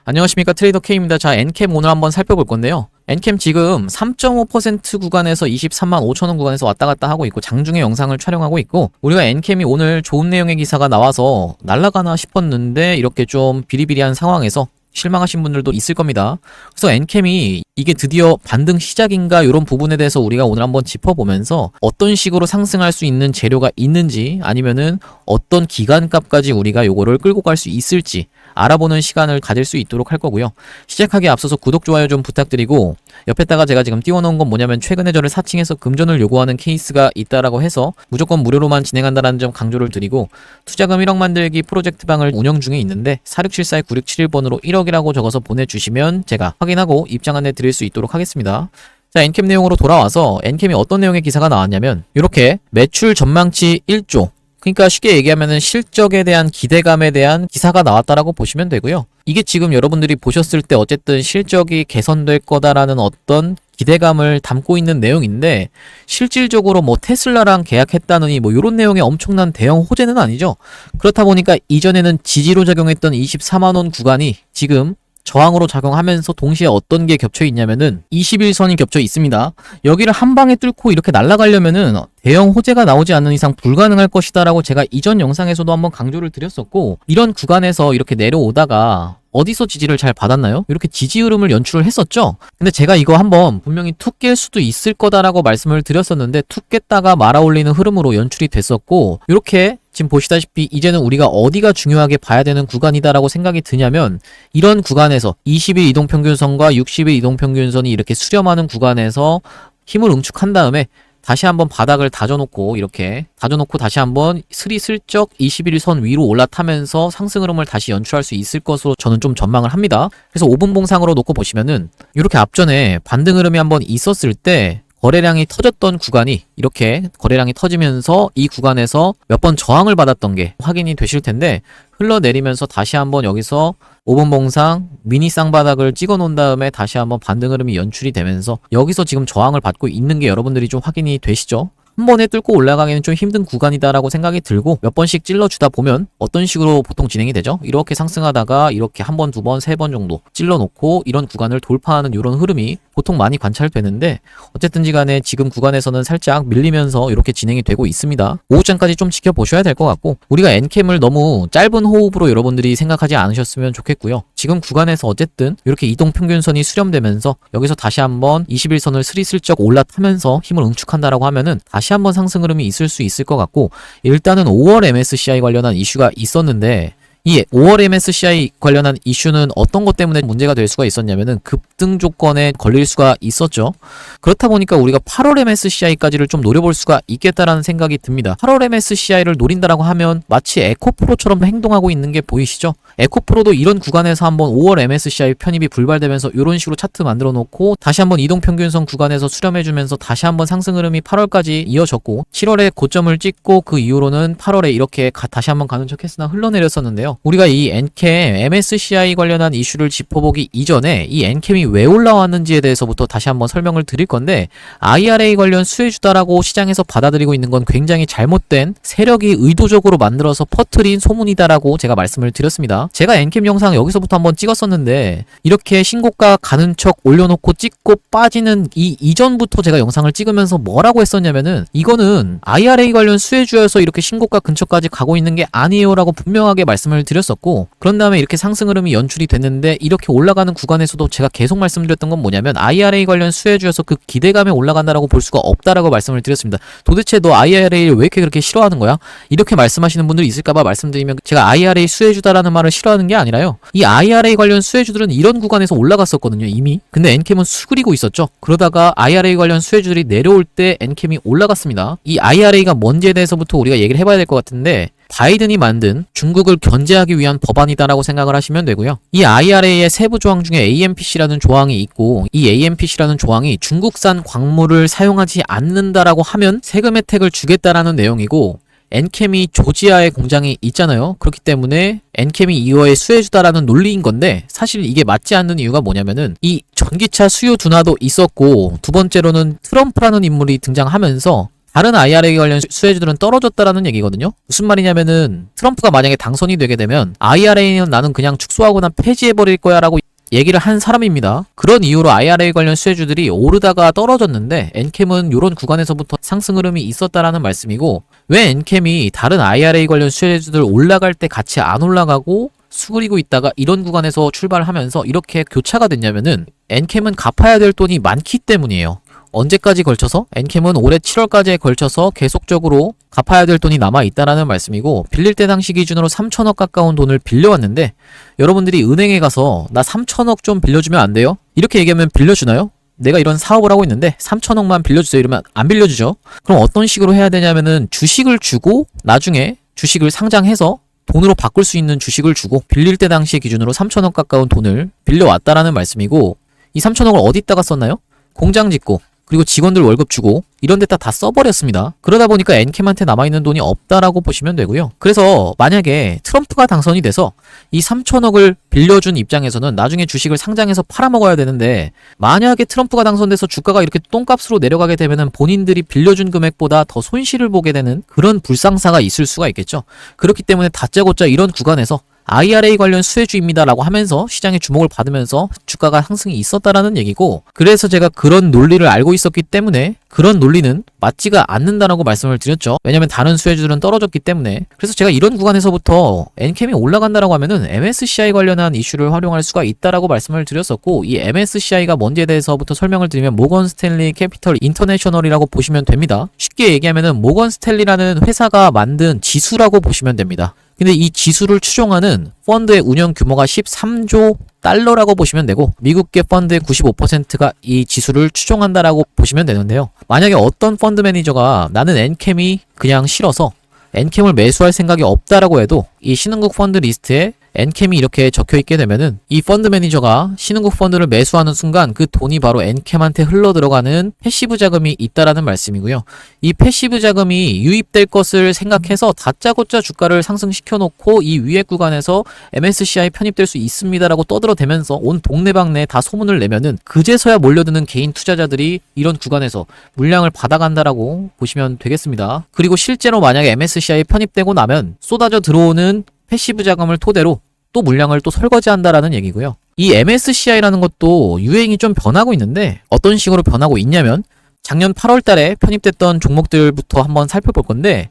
안녕하십니까, 트레이더 K입니다. 자, 엔캠 오늘 한번 살펴볼 건데요. 엔캠 지금 3.5% 구간에서 23만 5천원 구간에서 왔다 갔다 하고 있고 장중에 영상을 촬영하고 있고, 우리가 엔캠이 오늘 좋은 내용의 기사가 나와서 날아가나 싶었는데 이렇게 좀 비리비리한 상황에서 실망하신 분들도 있을 겁니다. 그래서 엔캠이 이게 드디어 반등 시작인가, 이런 부분에 대해서 우리가 오늘 한번 짚어보면서 어떤 식으로 상승할 수 있는 재료가 있는지, 아니면은 어떤 기간값까지 우리가 요거를 끌고 갈 수 있을지 알아보는 시간을 가질 수 있도록 할 거고요. 시작하기에 앞서서 구독, 좋아요 좀 부탁드리고, 옆에다가 제가 지금 띄워놓은 건 뭐냐면 최근에 저를 사칭해서 금전을 요구하는 케이스가 있다라고 해서 무조건 무료로만 진행한다는 점 강조를 드리고, 투자금 1억 만들기 프로젝트방을 운영 중에 있는데 4674-9671번으로 1억이라고 적어서 보내주시면 제가 확인하고 입장 안내 드릴 수 있도록 하겠습니다. 자, 엔캠 내용으로 돌아와서 엔캠이 어떤 내용의 기사가 나왔냐면, 이렇게 매출 전망치 1조, 그러니까 쉽게 얘기하면은 실적에 대한 기대감에 대한 기사가 나왔다라고 보시면 되고요. 이게 지금 여러분들이 보셨을 때 어쨌든 실적이 개선될 거다라는 어떤 기대감을 담고 있는 내용인데, 실질적으로 뭐 테슬라랑 계약했다느니 뭐 이런 내용의 엄청난 대형 호재는 아니죠. 그렇다 보니까 이전에는 지지로 작용했던 24만원 구간이 지금 저항으로 작용하면서 동시에 어떤 게 겹쳐 있냐면은 21선이 겹쳐 있습니다. 여기를 한 방에 뚫고 이렇게 날아가려면은 대형 호재가 나오지 않는 이상 불가능할 것이다 라고 제가 이전 영상에서도 한번 강조를 드렸었고, 이런 구간에서 이렇게 내려오다가 어디서 지지를 잘 받았나요? 이렇게 지지 흐름을 연출을 했었죠. 근데 제가 이거 한번 분명히 툭 깰 수도 있을 거다라고 말씀을 드렸었는데, 툭 깼다가 말아올리는 흐름으로 연출이 됐었고, 이렇게 지금 보시다시피 이제는 우리가 어디가 중요하게 봐야 되는 구간이다라고 생각이 드냐면, 이런 구간에서 20일 이동평균선과 60일 이동평균선이 이렇게 수렴하는 구간에서 힘을 응축한 다음에 다시 한번 바닥을 다져놓고, 이렇게 다져놓고 다시 한번 스리슬쩍 21선 위로 올라타면서 상승 흐름을 다시 연출할 수 있을 것으로 저는 좀 전망을 합니다. 그래서 5분 봉상으로 놓고 보시면은 이렇게 앞전에 반등 흐름이 한번 있었을 때 거래량이 터졌던 구간이 이렇게 거래량이 터지면서 이 구간에서 몇 번 저항을 받았던 게 확인이 되실 텐데, 흘러내리면서 다시 한번 여기서 5분 봉상 미니 쌍바닥을 찍어 놓은 다음에 다시 한번 반등 흐름이 연출이 되면서 여기서 지금 저항을 받고 있는 게 여러분들이 좀 확인이 되시죠? 한 번에 뚫고 올라가기는 좀 힘든 구간이다라고 생각이 들고, 몇 번씩 찔러주다 보면 어떤 식으로 보통 진행이 되죠? 이렇게 상승하다가 이렇게 한 번, 두 번, 세 번 정도 찔러놓고 이런 구간을 돌파하는 이런 흐름이 보통 많이 관찰되는데, 어쨌든지 간에 지금 구간에서는 살짝 밀리면서 이렇게 진행이 되고 있습니다. 오후장까지 좀 지켜보셔야 될 것 같고, 우리가 엔캠을 너무 짧은 호흡으로 여러분들이 생각하지 않으셨으면 좋겠고요. 지금 구간에서 어쨌든 이렇게 이동평균선이 수렴되면서 여기서 다시 한번 21선을 스리슬쩍 올라타면서 힘을 응축한다라고 하면은 다시 한번 상승 흐름이 있을 수 있을 것 같고, 일단은 5월 MSCI 관련한 이슈가 있었는데, 이 5월 MSCI 관련한 이슈는 어떤 것 때문에 문제가 될 수가 있었냐면은 급등 조건에 걸릴 수가 있었죠. 그렇다 보니까 우리가 8월 MSCI까지를 좀 노려볼 수가 있겠다라는 생각이 듭니다. 8월 MSCI를 노린다라고 하면 마치 에코프로처럼 행동하고 있는 게 보이시죠? 에코프로도 이런 구간에서 한번 5월 MSCI 편입이 불발되면서 이런 식으로 차트 만들어 놓고 다시 한번 이동평균선 구간에서 수렴해주면서 다시 한번 상승 흐름이 8월까지 이어졌고, 7월에 고점을 찍고 그 이후로는 8월에 이렇게 다시 한번 가는 척 했으나 흘러내렸었는데요. 우리가 이 엔캠 MSCI 관련한 이슈를 짚어보기 이전에 이 엔캠이 왜 올라왔는지에 대해서부터 다시 한번 설명을 드릴 건데, IRA 관련 수혜주다라고 시장에서 받아들이고 있는 건 굉장히 잘못된 세력이 의도적으로 만들어서 퍼뜨린 소문이다라고 제가 말씀을 드렸습니다. 제가 엔캠 영상 여기서부터 한번 찍었었는데, 이렇게 신고가 가는 척 올려놓고 찍고 빠지는 이 이전부터 제가 영상을 찍으면서 뭐라고 했었냐면은, 이거는 IRA 관련 수혜주여서 이렇게 신고가 근처까지 가고 있는 게 아니에요 라고 분명하게 말씀을 드렸었고, 그런 다음에 이렇게 상승 흐름이 연출이 됐는데, 이렇게 올라가는 구간에서도 제가 계속 말씀드렸던 건 뭐냐면 IRA 관련 수혜주여서 그 기대감에 올라간다라고 볼 수가 없다라고 말씀을 드렸습니다. 도대체 너 IRA를 왜 그렇게 싫어하는 거야? 이렇게 말씀하시는 분들이 있을까봐 말씀드리면, 제가 IRA 수혜주다라는 말을 싫어하는 게 아니라요, 이 IRA 관련 수혜주들은 이런 구간에서 올라갔었거든요 이미. 근데 엔캠은 수그리고 있었죠. 그러다가 IRA 관련 수혜주들이 내려올 때 엔캠이 올라갔습니다. 이 IRA가 뭔지에 대해서부터 우리가 얘기를 해봐야 될 것 같은데, 바이든이 만든 중국을 견제하기 위한 법안이다라고 생각을 하시면 되고요. 이 IRA의 세부 조항 중에 AMPC라는 조항이 있고, 이 AMPC라는 조항이 중국산 광물을 사용하지 않는다라고 하면 세금 혜택을 주겠다라는 내용이고, 엔캠이 조지아에 공장이 있잖아요. 그렇기 때문에 엔캠이 이거의 수혜주다라는 논리인 건데, 사실 이게 맞지 않는 이유가 뭐냐면은 이 전기차 수요 둔화도 있었고, 두 번째로는 트럼프라는 인물이 등장하면서 다른 IRA 관련 수혜주들은 떨어졌다라는 얘기거든요. 무슨 말이냐면은 트럼프가 만약에 당선이 되게 되면 IRA는 나는 그냥 축소하거나 폐지해버릴 거야 라고 얘기를 한 사람입니다. 그런 이유로 IRA 관련 수혜주들이 오르다가 떨어졌는데 엔캠은 이런 구간에서부터 상승 흐름이 있었다라는 말씀이고, 왜 엔캠이 다른 IRA 관련 수혜주들 올라갈 때 같이 안 올라가고 수그리고 있다가 이런 구간에서 출발하면서 이렇게 교차가 됐냐면은 엔캠은 갚아야 될 돈이 많기 때문이에요. 언제까지 걸쳐서? 엔캠은 올해 7월까지에 걸쳐서 계속적으로 갚아야 될 돈이 남아있다라는 말씀이고, 빌릴 때 당시 기준으로 3천억 가까운 돈을 빌려왔는데 여러분들이 은행에 가서 나 3천억 좀 빌려주면 안 돼요? 이렇게 얘기하면 빌려주나요? 내가 이런 사업을 하고 있는데 3천억만 빌려주세요 이러면 안 빌려주죠. 그럼 어떤 식으로 해야 되냐면은 주식을 주고 나중에 주식을 상장해서 돈으로 바꿀 수 있는 주식을 주고 빌릴 때 당시의 기준으로 3천억 가까운 돈을 빌려왔다라는 말씀이고, 이 3천억을 어디다가 썼나요? 공장 짓고 그리고 직원들 월급 주고 이런 데다 다 써버렸습니다. 그러다 보니까 엔캠한테 남아있는 돈이 없다라고 보시면 되고요. 그래서 만약에 트럼프가 당선이 돼서 이 3천억을 빌려준 입장에서는 나중에 주식을 상장해서 팔아먹어야 되는데, 만약에 트럼프가 당선돼서 주가가 이렇게 똥값으로 내려가게 되면은 본인들이 빌려준 금액보다 더 손실을 보게 되는 그런 불상사가 있을 수가 있겠죠. 그렇기 때문에 다짜고짜 이런 구간에서 IRA 관련 수혜주입니다라고 하면서 시장의 주목을 받으면서 주가가 상승이 있었다라는 얘기고, 그래서 제가 그런 논리를 알고 있었기 때문에 그런 논리는 맞지가 않는다라고 말씀을 드렸죠. 왜냐면 다른 수혜주들은 떨어졌기 때문에. 그래서 제가 이런 구간에서부터 엔캠이 올라간다라고 하면은 MSCI 관련한 이슈를 활용할 수가 있다라고 말씀을 드렸었고, 이 MSCI가 뭔지에 대해서부터 설명을 드리면 모건 스탠리 캐피털 인터내셔널이라고 보시면 됩니다. 쉽게 얘기하면은 모건 스탠리라는 회사가 만든 지수라고 보시면 됩니다. 근데 이 지수를 추종하는 펀드의 운영 규모가 13조 달러라고 보시면 되고, 미국계 펀드의 95%가 이 지수를 추종한다라고 보시면 되는데요. 만약에 어떤 펀드 매니저가 나는 엔캠이 그냥 싫어서 엔캠을 매수할 생각이 없다라고 해도 이 신흥국 펀드 리스트에 엔캠이 이렇게 적혀있게 되면은 이 펀드 매니저가 신흥국 펀드를 매수하는 순간 그 돈이 바로 엔캠한테 흘러 들어가는 패시브 자금이 있다라는 말씀이고요. 이 패시브 자금이 유입될 것을 생각해서 다짜고짜 주가를 상승시켜 놓고 이 위에 구간에서 MSCI 편입될 수 있습니다라고 떠들어대면서 온 동네방네에 다 소문을 내면은 그제서야 몰려드는 개인 투자자들이 이런 구간에서 물량을 받아간다라고 보시면 되겠습니다. 그리고 실제로 만약에 MSCI 편입되고 나면 쏟아져 들어오는 패시브 자금을 토대로 또 물량을 또 설거지한다라는 얘기고요. 이 MSCI라는 것도 유행이 좀 변하고 있는데 어떤 식으로 변하고 있냐면, 작년 8월 달에 편입됐던 종목들부터 한번 살펴볼 건데,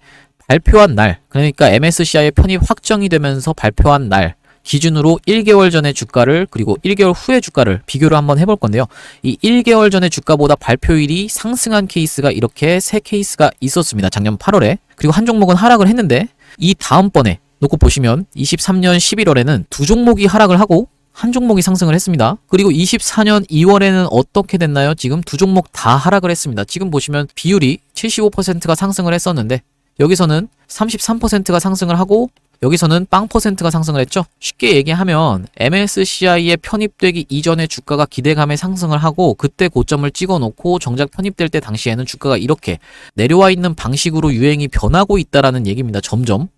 발표한 날, 그러니까 MSCI의 편입 확정이 되면서 발표한 날 기준으로 1개월 전의 주가를 그리고 1개월 후의 주가를 비교를 한번 해볼 건데요. 이 1개월 전의 주가보다 발표일이 상승한 케이스가 이렇게 3케이스가 있었습니다. 작년 8월에. 그리고 한 종목은 하락을 했는데, 이 다음번에 놓고 보시면 23년 11월에는 두 종목이 하락을 하고 한 종목이 상승을 했습니다. 그리고 24년 2월에는 어떻게 됐나요? 지금 두 종목 다 하락을 했습니다. 지금 보시면 비율이 75%가 상승을 했었는데 여기서는 33%가 상승을 하고 여기서는 0%가 상승을 했죠. 쉽게 얘기하면 MSCI에 편입되기 이전에 주가가 기대감에 상승을 하고 그때 고점을 찍어놓고 정작 편입될 때 당시에는 주가가 이렇게 내려와 있는 방식으로 유행이 변하고 있다라는 얘기입니다. 점점.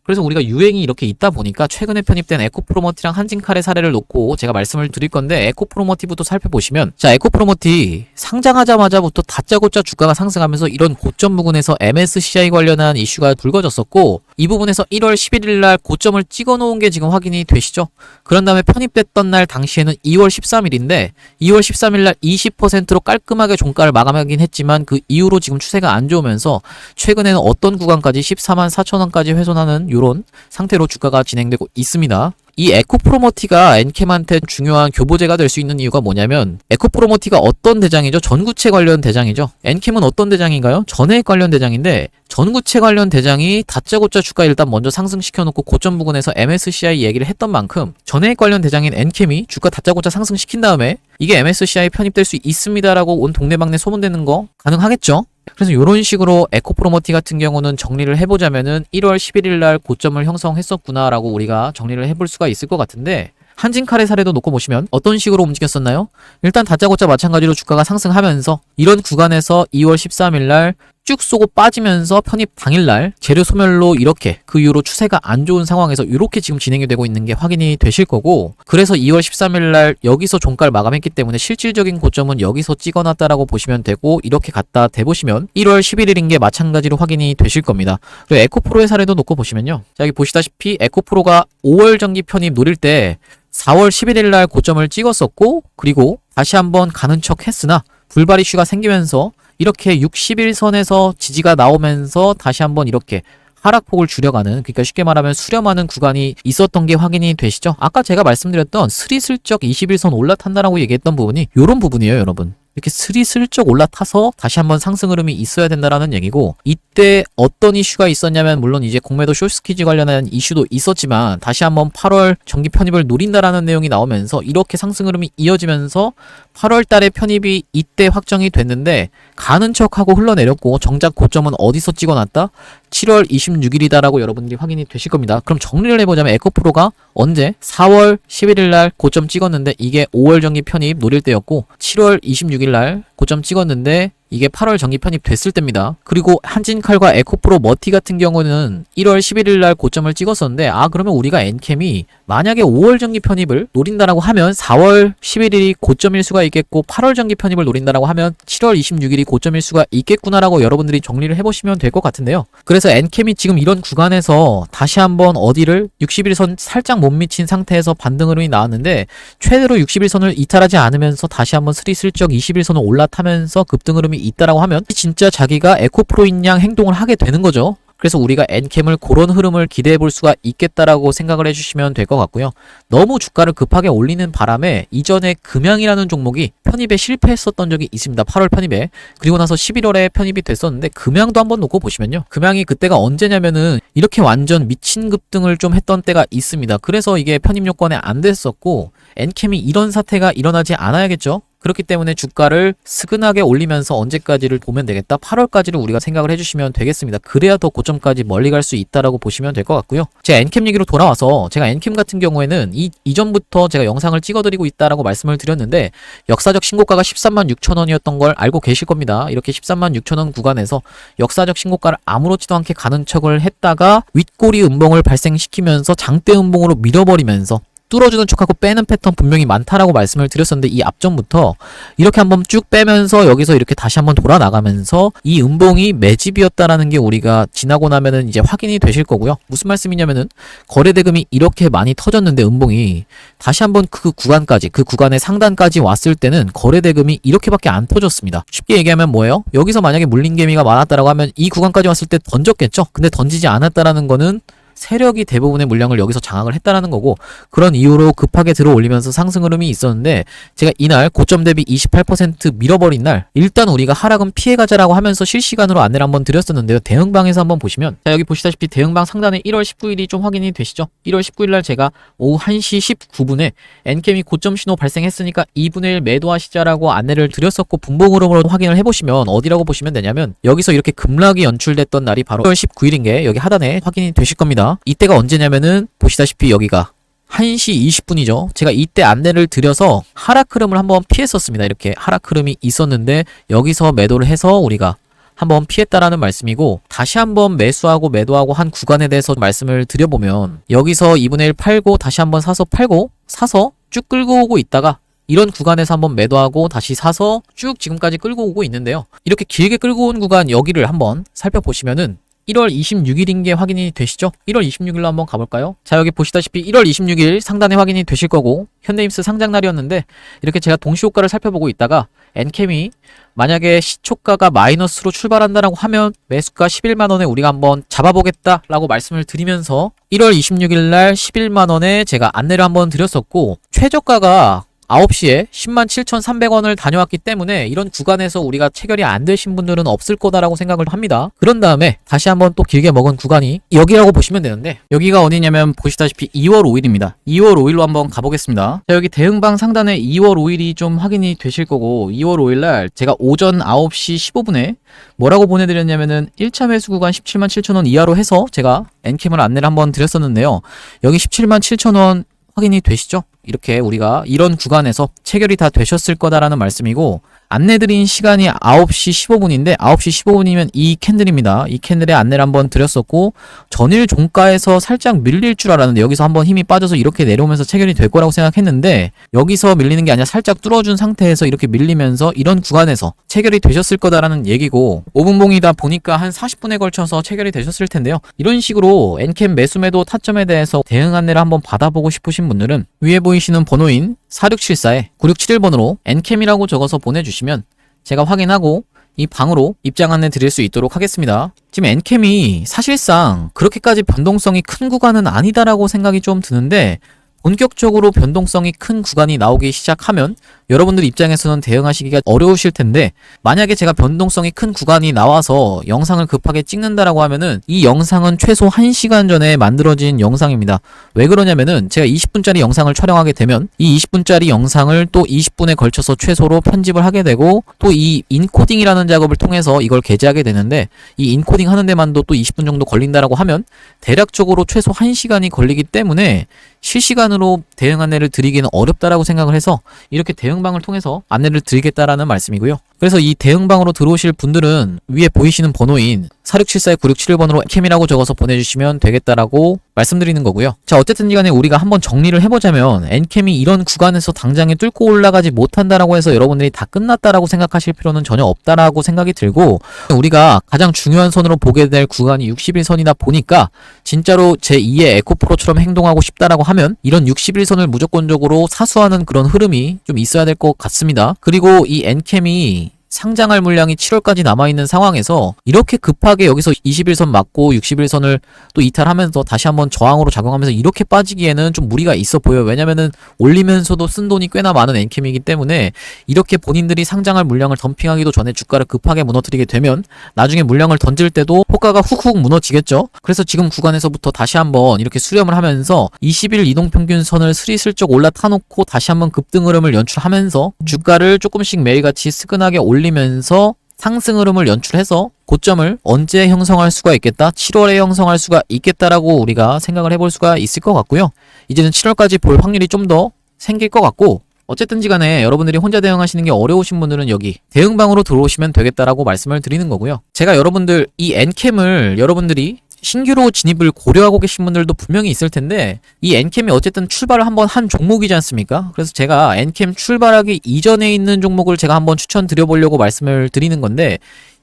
그래서 우리가 유행이 이렇게 있다 보니까 최근에 편입된 에코프로머티랑 한진칼의 사례를 놓고 제가 말씀을 드릴 건데, 에코프로머티부터 살펴보시면, 자, 에코프로머티 상장하자마자부터 다짜고짜 주가가 상승하면서 이런 고점 부근에서 MSCI 관련한 이슈가 불거졌었고, 이 부분에서 1월 11일 날 고점을 찍어 놓은 게 지금 확인이 되시죠? 그런 다음에 편입됐던 날 당시에는 2월 13일인데 2월 13일 날 20%로 깔끔하게 종가를 마감하긴 했지만 그 이후로 지금 추세가 안 좋으면서 최근에는 어떤 구간까지 14만 4천 원까지 훼손하는 이런 상태로 주가가 진행되고 있습니다. 이 에코프로머티가 엔캠한테 중요한 교보제가 될 수 있는 이유가 뭐냐면, 에코프로머티가 어떤 대장이죠? 전구체 관련 대장이죠. 엔캠은 어떤 대장인가요? 전해액 관련 대장인데, 전구체 관련 대장이 다짜고짜 주가 일단 먼저 상승시켜놓고 고점 부근에서 MSCI 얘기를 했던 만큼 전해액 관련 대장인 엔캠이 주가 다짜고짜 상승시킨 다음에 이게 MSCI 편입될 수 있습니다라고 온 동네방네 소문되는 거 가능하겠죠? 그래서 이런 식으로 에코프로머티 같은 경우는 정리를 해보자면은 1월 11일 날 고점을 형성했었구나라고 우리가 정리를 해볼 수가 있을 것 같은데, 한진칼의 사례도 놓고 보시면 어떤 식으로 움직였었나요? 일단 다짜고짜 마찬가지로 주가가 상승하면서 이런 구간에서 2월 13일 날 쭉 쏘고 빠지면서 편입 당일날 재료 소멸로 이렇게 그 이후로 추세가 안 좋은 상황에서 이렇게 지금 진행이 되고 있는 게 확인이 되실 거고, 그래서 2월 13일날 여기서 종가를 마감했기 때문에 실질적인 고점은 여기서 찍어놨다라고 보시면 되고, 이렇게 갖다 대보시면 1월 11일인 게 마찬가지로 확인이 되실 겁니다. 그리고 에코프로의 사례도 놓고 보시면요, 자, 여기 보시다시피 에코프로가 5월 정기 편입 노릴 때 4월 11일날 고점을 찍었었고, 그리고 다시 한번 가는 척 했으나 불발 이슈가 생기면서 이렇게 60일선에서 지지가 나오면서 다시 한번 이렇게 하락폭을 줄여가는, 그러니까 쉽게 말하면 수렴하는 구간이 있었던 게 확인이 되시죠? 아까 제가 말씀드렸던 스리슬쩍 21선 올라탄다라고 얘기했던 부분이 이런 부분이에요, 여러분. 이렇게 스리슬쩍 올라타서 다시 한번 상승 흐름이 있어야 된다라는 얘기고, 이때 어떤 이슈가 있었냐면, 물론 이제 공매도 쇼스퀴즈 관련한 이슈도 있었지만 다시 한번 8월 정기 편입을 노린다라는 내용이 나오면서 이렇게 상승 흐름이 이어지면서 8월 달에 편입이 이때 확정이 됐는데 가는 척하고 흘러내렸고, 정작 고점은 어디서 찍어놨다? 7월 26일이다라고 여러분들이 확인이 되실 겁니다. 그럼 정리를 해보자면 에코프로가 언제? 4월 11일날 고점 찍었는데 이게 5월 정기 편입 노릴 때였고, 7월 26일날 고점 찍었는데 이게 8월 정기 편입 됐을 때입니다. 그리고 한진칼과 에코프로 머티 같은 경우는 1월 11일날 고점을 찍었었는데, 그러면 우리가 엔캠이 만약에 5월 정기 편입을 노린다라고 하면 4월 11일이 고점일 수가 있겠고, 8월 정기 편입을 노린다라고 하면 7월 26일이 고점일 수가 있겠구나라고 여러분들이 정리를 해보시면 될 것 같은데요. 그래서 엔캠이 지금 이런 구간에서 다시 한번 어디를 60일선 살짝 못 미친 상태에서 반등 흐름이 나왔는데, 최대로 60일선을 이탈하지 않으면서 다시 한번 스리슬쩍 21선을 올라타면서 급등 흐름이 있다라고 하면 진짜 자기가 에코프로인 양 행동을 하게 되는 거죠. 그래서 우리가 엔캠을 그런 흐름을 기대해 볼 수가 있겠다라고 생각을 해주시면 될 것 같고요. 너무 주가를 급하게 올리는 바람에 이전에 금양이라는 종목이 편입에 실패했었던 적이 있습니다. 8월 편입에. 그리고 나서 11월에 편입이 됐었는데, 금양도 한번 놓고 보시면요, 금양이 그때가 언제냐면은 이렇게 완전 미친 급등을 좀 했던 때가 있습니다. 그래서 이게 편입 요건에 안 됐었고, 엔캠이 이런 사태가 일어나지 않아야겠죠. 그렇기 때문에 주가를 스근하게 올리면서 언제까지를 보면 되겠다? 8월까지를 우리가 생각을 해주시면 되겠습니다. 그래야 더 고점까지 멀리 갈 수 있다라고 보시면 될 것 같고요. 제가 엔캠 얘기로 돌아와서, 제가 엔캠 같은 경우에는 이전부터 제가 영상을 찍어드리고 있다라고 말씀을 드렸는데, 역사적 신고가가 136,000원이었던 걸 알고 계실 겁니다. 이렇게 136,000원 구간에서 역사적 신고가를 아무렇지도 않게 가는 척을 했다가 윗꼬리 음봉을 발생시키면서 장대 음봉으로 밀어버리면서 뚫어주는 척하고 빼는 패턴 분명히 많다라고 말씀을 드렸었는데, 이 앞전부터 이렇게 한번 쭉 빼면서 여기서 이렇게 다시 한번 돌아 나가면서 이 음봉이 매집이었다라는 게 우리가 지나고 나면은 이제 확인이 되실 거고요. 무슨 말씀이냐면은, 거래대금이 이렇게 많이 터졌는데 음봉이 다시 한번 그 구간까지, 그 구간의 상단까지 왔을 때는 거래대금이 이렇게밖에 안 터졌습니다. 쉽게 얘기하면 뭐예요? 여기서 만약에 물린개미가 많았다라고 하면 이 구간까지 왔을 때 던졌겠죠? 근데 던지지 않았다라는 거는 세력이 대부분의 물량을 여기서 장악을 했다라는 거고, 그런 이유로 급하게 들어 올리면서 상승 흐름이 있었는데, 제가 이날 고점 대비 28% 밀어버린 날 일단 우리가 하락은 피해가자라고 하면서 실시간으로 안내를 한번 드렸었는데요. 대응방에서 한번 보시면, 자, 여기 보시다시피 대응방 상단에 1월 19일이 좀 확인이 되시죠? 1월 19일날 제가 오후 1시 19분에 엔캠이 고점 신호 발생했으니까 2분의 1 매도하시자라고 안내를 드렸었고, 분봉 흐름으로 확인을 해보시면 어디라고 보시면 되냐면, 여기서 이렇게 급락이 연출됐던 날이 바로 1월 19일인 게 여기 하단에 확인이 되실 겁니다. 이때가 언제냐면은 보시다시피 여기가 1시 20분이죠. 제가 이때 안내를 드려서 하락 흐름을 한번 피했었습니다. 이렇게 하락 흐름이 있었는데 여기서 매도를 해서 우리가 한번 피했다라는 말씀이고, 다시 한번 매수하고 매도하고 한 구간에 대해서 말씀을 드려보면, 여기서 2분의 1 팔고 다시 한번 사서 팔고 사서 쭉 끌고 오고 있다가 이런 구간에서 한번 매도하고 다시 사서 쭉 지금까지 끌고 오고 있는데요. 이렇게 길게 끌고 온 구간 여기를 한번 살펴보시면은 1월 26일인 게 확인이 되시죠? 1월 26일로 한번 가볼까요? 자, 여기 보시다시피 1월 26일 상단에 확인이 되실 거고, 현대임스 상장 날이었는데 이렇게 제가 동시효과를 살펴보고 있다가 엔캠이 만약에 시초가가 마이너스로 출발한다라고 하면 매수가 11만원에 우리가 한번 잡아보겠다라고 말씀을 드리면서 1월 26일 날 11만원에 제가 안내를 한번 드렸었고, 최저가가 9시에 107,300원을 다녀왔기 때문에 이런 구간에서 우리가 체결이 안 되신 분들은 없을 거다라고 생각을 합니다. 그런 다음에 다시 한번 또 길게 먹은 구간이 여기라고 보시면 되는데, 여기가 어디냐면 보시다시피 2월 5일입니다. 2월 5일로 한번 가보겠습니다. 자, 여기 대응방 상단에 2월 5일이 좀 확인이 되실 거고, 2월 5일날 제가 오전 9시 15분에 뭐라고 보내드렸냐면은 1차 매수 구간 177,000원 이하로 해서 제가 엔캠을 안내를 한번 드렸었는데요. 여기 177,000원 확인이 되시죠? 이렇게 우리가 이런 구간에서 체결이 다 되셨을 거다라는 말씀이고, 안내드린 시간이 9시 15분인데 9시 15분이면 이 캔들입니다. 이 캔들의 안내를 한번 드렸었고 전일 종가에서 살짝 밀릴 줄 알았는데 여기서 한번 힘이 빠져서 이렇게 내려오면서 체결이 될 거라고 생각했는데 여기서 밀리는 게 아니라 살짝 뚫어준 상태에서 이렇게 밀리면서 이런 구간에서 체결이 되셨을 거다라는 얘기고 5분봉이다 보니까 한 40분에 걸쳐서 체결이 되셨을 텐데요. 이런 식으로 엔캠 매수매도 타점에 대해서 대응 안내를 한번 받아보고 싶으신 분들은 위에 보이시는 번호인 4674에 9671번으로 엔캠이라고 적어서 보내주시면 제가 확인하고 이 방으로 입장 안내 드릴 수 있도록 하겠습니다. 지금 엔캠이 사실상 그렇게까지 변동성이 큰 구간은 아니다라고 생각이 좀 드는데 본격적으로 변동성이 큰 구간이 나오기 시작하면 여러분들 입장에서는 대응하시기가 어려우실 텐데 만약에 제가 변동성이 큰 구간이 나와서 영상을 급하게 찍는다라고 하면은 이 영상은 최소 1시간 전에 만들어진 영상입니다. 왜 그러냐면은 제가 20분짜리 영상을 촬영하게 되면 이 20분짜리 영상을 또 20분에 걸쳐서 최소로 편집을 하게 되고 또 이 인코딩이라는 작업을 통해서 이걸 게재하게 되는데 이 인코딩 하는 데만도 또 20분 정도 걸린다라고 하면 대략적으로 최소 1시간이 걸리기 때문에 실시간으로 대응 안내를 드리기는 어렵다라고 생각을 해서 이렇게 대응방을 통해서 안내를 드리겠다라는 말씀이고요. 그래서 이 대응방으로 들어오실 분들은 위에 보이시는 번호인 4674-9671번으로 캠이라고 적어서 보내주시면 되겠다라고 말씀드리는 거고요. 자, 어쨌든 간에 우리가 한번 정리를 해보자면 엔캠이 이런 구간에서 당장에 뚫고 올라가지 못한다라고 해서 여러분들이 다 끝났다라고 생각하실 필요는 전혀 없다라고 생각이 들고 우리가 가장 중요한 선으로 보게 될 구간이 60일선이다 보니까 진짜로 제2의 에코프로처럼 행동하고 싶다라고 하면 이런 60일선을 무조건적으로 사수하는 그런 흐름이 좀 있어야 될 것 같습니다. 그리고 이 엔캠이 상장할 물량이 7월까지 남아있는 상황에서 이렇게 급하게 여기서 21선 맞고 61선을 또 이탈하면서 다시 한번 저항으로 작용하면서 이렇게 빠지기에는 좀 무리가 있어 보여요. 왜냐면은 올리면서도 쓴 돈이 꽤나 많은 엔캠이기 때문에 이렇게 본인들이 상장할 물량을 덤핑하기도 전에 주가를 급하게 무너뜨리게 되면 나중에 물량을 던질 때도 호가가 훅훅 무너지겠죠. 그래서 지금 구간에서부터 다시 한번 이렇게 수렴을 하면서 20일 이동평균선을 스리슬쩍 올라타놓고 다시 한번 급등 흐름을 연출하면서 주가를 조금씩 매일같이 스근하게 올리면서 상승 흐름을 연출해서 고점을 언제 형성할 수가 있겠다? 7월에 형성할 수가 있겠다라고 우리가 생각을 해볼 수가 있을 것 같고요. 이제는 7월까지 볼 확률이 좀 더 생길 것 같고 어쨌든지 간에 여러분들이 혼자 대응하시는 게 어려우신 분들은 여기 대응방으로 들어오시면 되겠다라고 말씀을 드리는 거고요. 제가 여러분들 이 엔캠을 여러분들이 신규로 진입을 고려하고 계신 분들도 분명히 있을 텐데 이 엔캠이 어쨌든 출발을 한번 한 종목이지 않습니까? 그래서 제가 엔캠 출발하기 이전에 있는 종목을 제가 한번 추천드려보려고 말씀을 드리는 건데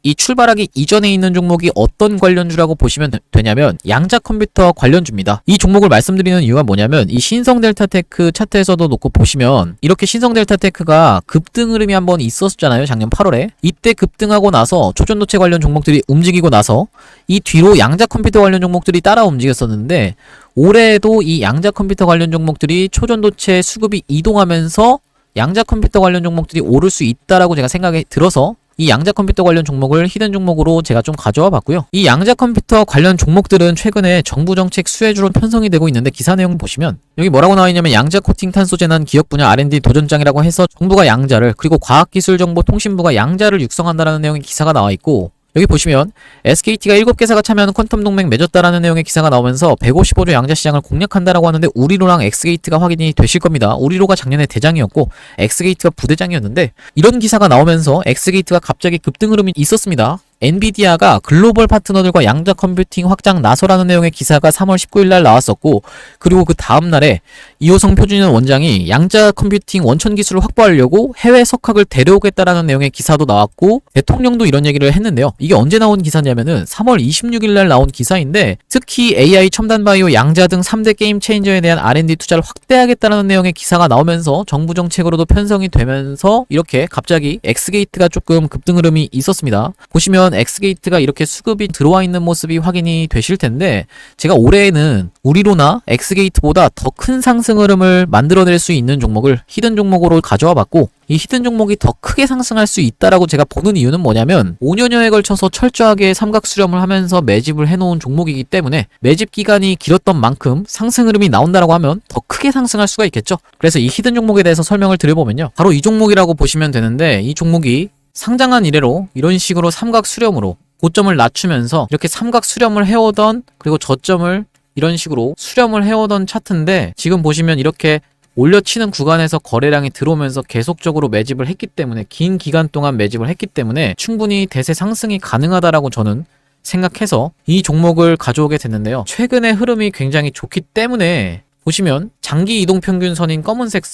이 출발하기 이전에 있는 종목이 어떤 관련주라고 보시면 되냐면 양자 컴퓨터 관련주입니다. 이 종목을 말씀드리는 이유가 뭐냐면 이 신성델타테크 차트에서도 놓고 보시면 이렇게 신성델타테크가 급등 흐름이 한번 있었잖아요. 작년 8월에. 이때 급등하고 나서 초전도체 관련 종목들이 움직이고 나서 이 뒤로 양자 컴퓨터 관련 종목들이 따라 움직였었는데 올해도 이 양자 컴퓨터 관련 종목들이 초전도체 수급이 이동하면서 양자 컴퓨터 관련 종목들이 오를 수 있다라고 제가 생각이 들어서 이 양자 컴퓨터 관련 종목을 히든 종목으로 제가 좀 가져와 봤고요. 이 양자 컴퓨터 관련 종목들은 최근에 정부 정책 수혜주로 편성이 되고 있는데 기사 내용 보시면 여기 뭐라고 나와 있냐면 양자 코팅 탄소 재난 기업 분야 R&D 도전장이라고 해서 정부가 양자를 그리고 과학기술정보통신부가 양자를 육성한다라는 내용의 기사가 나와 있고 여기 보시면 SKT가 7개사가 참여하는 퀀텀 동맹 맺었다라는 내용의 기사가 나오면서 155조 양자 시장을 공략한다라고 하는데 우리로랑 엑스게이트가 확인이 되실 겁니다. 우리로가 작년에 대장이었고 엑스게이트가 부대장이었는데 이런 기사가 나오면서 엑스게이트가 갑자기 급등 흐름이 있었습니다. 엔비디아가 글로벌 파트너들과 양자 컴퓨팅 확장 나서라는 내용의 기사가 3월 19일날 나왔었고 그리고 그 다음날에 이호성 표준현 원장이 양자 컴퓨팅 원천 기술을 확보하려고 해외 석학을 데려오겠다라는 내용의 기사도 나왔고 대통령도 이런 얘기를 했는데요. 이게 언제 나온 기사냐면은 3월 26일날 나온 기사인데 특히 AI 첨단 바이오 양자 등 3대 게임 체인저에 대한 R&D 투자를 확대하겠다라는 내용의 기사가 나오면서 정부 정책으로도 편성이 되면서 이렇게 갑자기 엑스게이트가 조금 급등 흐름이 있었습니다. 보시면 엑스게이트가 이렇게 수급이 들어와 있는 모습이 확인이 되실 텐데 제가 올해에는 우리로나 엑스게이트보다 더 큰 상승 흐름을 만들어낼 수 있는 종목을 히든 종목으로 가져와 봤고 이 히든 종목이 더 크게 상승할 수 있다라고 제가 보는 이유는 뭐냐면 5년여에 걸쳐서 철저하게 삼각 수렴을 하면서 매집을 해놓은 종목이기 때문에 매집 기간이 길었던 만큼 상승 흐름이 나온다라고 하면 더 크게 상승할 수가 있겠죠. 그래서 이 히든 종목에 대해서 설명을 드려보면요. 바로 이 종목이라고 보시면 되는데 이 종목이 상장한 이래로 이런 식으로 삼각 수렴으로 고점을 낮추면서 이렇게 삼각 수렴을 해오던 그리고 저점을 이런 식으로 수렴을 해오던 차트인데 지금 보시면 이렇게 올려치는 구간에서 거래량이 들어오면서 계속적으로 매집을 했기 때문에, 긴 기간 동안 매집을 했기 때문에 충분히 대세 상승이 가능하다라고 저는 생각해서 이 종목을 가져오게 됐는데요. 최근의 흐름이 굉장히 좋기 때문에 보시면 장기 이동평균선인 검은색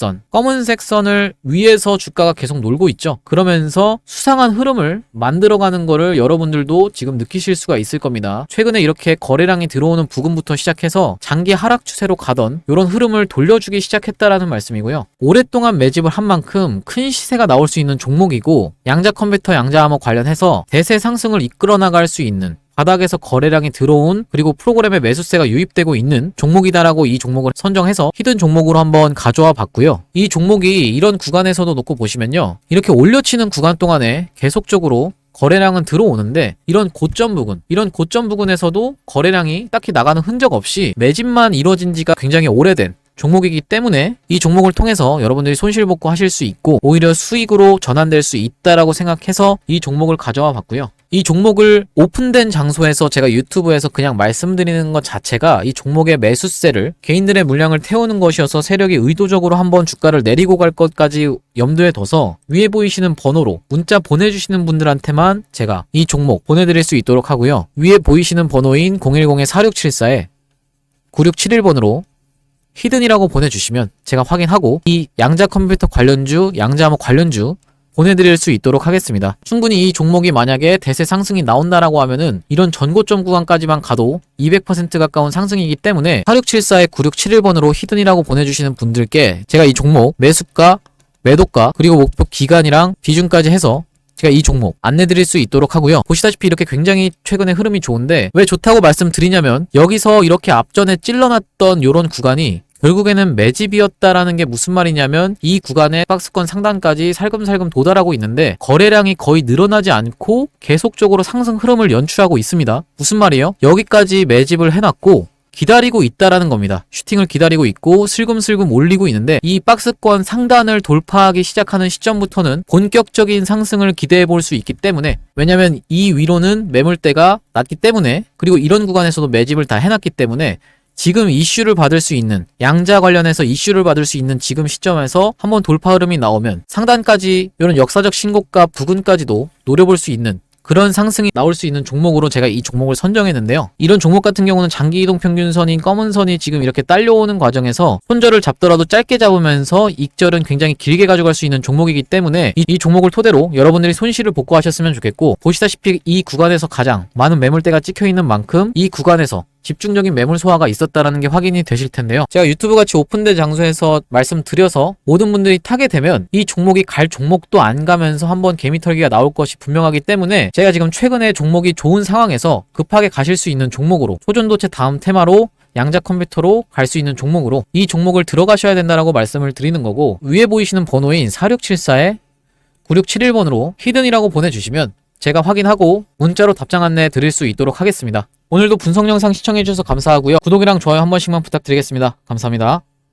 선을 위에서 주가가 계속 놀고 있죠. 그러면서 수상한 흐름을 만들어가는 거를 여러분들도 지금 느끼실 수가 있을 겁니다. 최근에 이렇게 거래량이 들어오는 부근부터 시작해서 장기 하락 추세로 가던 이런 흐름을 돌려주기 시작했다라는 말씀이고요. 오랫동안 매집을 한 만큼 큰 시세가 나올 수 있는 종목이고, 양자 컴퓨터, 양자 암호 관련해서 대세 상승을 이끌어 나갈 수 있는, 바닥에서 거래량이 들어온, 그리고 프로그램에 매수세가 유입되고 있는 종목이다라고 이 종목을 선정해서 히든 종목으로 한번 가져와 봤고요. 이 종목이 이런 구간에서도 놓고 보시면요, 이렇게 올려치는 구간 동안에 계속적으로 거래량은 들어오는데, 이런 고점 부근에서도 거래량이 딱히 나가는 흔적 없이 매집만 이루어진 지가 굉장히 오래된 종목이기 때문에 이 종목을 통해서 여러분들이 손실복구 하실 수 있고 오히려 수익으로 전환될 수 있다라고 생각해서 이 종목을 가져와 봤고요. 이 종목을 오픈된 장소에서 제가 유튜브에서 그냥 말씀드리는 것 자체가 이 종목의 매수세를, 개인들의 물량을 태우는 것이어서 세력이 의도적으로 한번 주가를 내리고 갈 것까지 염두에 둬서 위에 보이시는 번호로 문자 보내주시는 분들한테만 제가 이 종목 보내드릴 수 있도록 하고요. 위에 보이시는 번호인 010-4674-9671번으로 히든이라고 보내주시면 제가 확인하고 이 양자 컴퓨터 관련주, 양자암호 관련주 보내드릴 수 있도록 하겠습니다. 충분히 이 종목이 만약에 대세 상승이 나온다라고 하면은 이런 전고점 구간까지만 가도 200% 가까운 상승이기 때문에 4674-9671번으로 히든이라고 보내주시는 분들께 제가 이 종목 매수가, 매도가, 그리고 목표 기간이랑 비중까지 해서 제가 이 종목 안내드릴 수 있도록 하고요. 보시다시피 이렇게 굉장히 최근에 흐름이 좋은데, 왜 좋다고 말씀드리냐면 여기서 이렇게 앞전에 찔러놨던 요런 구간이 결국에는 매집이었다라는 게 무슨 말이냐면, 이 구간의 박스권 상단까지 살금살금 도달하고 있는데 거래량이 거의 늘어나지 않고 계속적으로 상승 흐름을 연출하고 있습니다. 무슨 말이에요? 여기까지 매집을 해놨고 기다리고 있다라는 겁니다. 슈팅을 기다리고 있고 슬금슬금 올리고 있는데, 이 박스권 상단을 돌파하기 시작하는 시점부터는 본격적인 상승을 기대해 볼 수 있기 때문에, 왜냐면 이 위로는 매물대가 낮기 때문에, 그리고 이런 구간에서도 매집을 다 해놨기 때문에 지금 이슈를 받을 수 있는, 양자 관련해서 이슈를 받을 수 있는 지금 시점에서 한번 돌파 흐름이 나오면 상단까지 이런 역사적 신고가 부근까지도 노려볼 수 있는 그런 상승이 나올 수 있는 종목으로 제가 이 종목을 선정했는데요. 이런 종목 같은 경우는 장기 이동 평균선인 검은 선이 지금 이렇게 딸려오는 과정에서 손절을 잡더라도 짧게 잡으면서 익절은 굉장히 길게 가져갈 수 있는 종목이기 때문에 이 종목을 토대로 여러분들이 손실을 복구하셨으면 좋겠고, 보시다시피 이 구간에서 가장 많은 매물대가 찍혀있는 만큼 이 구간에서 집중적인 매물 소화가 있었다라는 게 확인이 되실 텐데요. 제가 유튜브 같이 오픈된 장소에서 말씀드려서 모든 분들이 타게 되면 이 종목이 갈 종목도 안 가면서 한번 개미털기가 나올 것이 분명하기 때문에, 제가 지금 최근에 종목이 좋은 상황에서 급하게 가실 수 있는 종목으로, 소전도체 다음 테마로 양자 컴퓨터로 갈 수 있는 종목으로 이 종목을 들어가셔야 된다라고 말씀을 드리는 거고, 위에 보이시는 번호인 4674-9671번으로 히든이라고 보내주시면 제가 확인하고 문자로 답장 안내 드릴 수 있도록 하겠습니다. 오늘도 분석 영상 시청해주셔서 감사하고요. 구독이랑 좋아요 한 번씩만 부탁드리겠습니다. 감사합니다.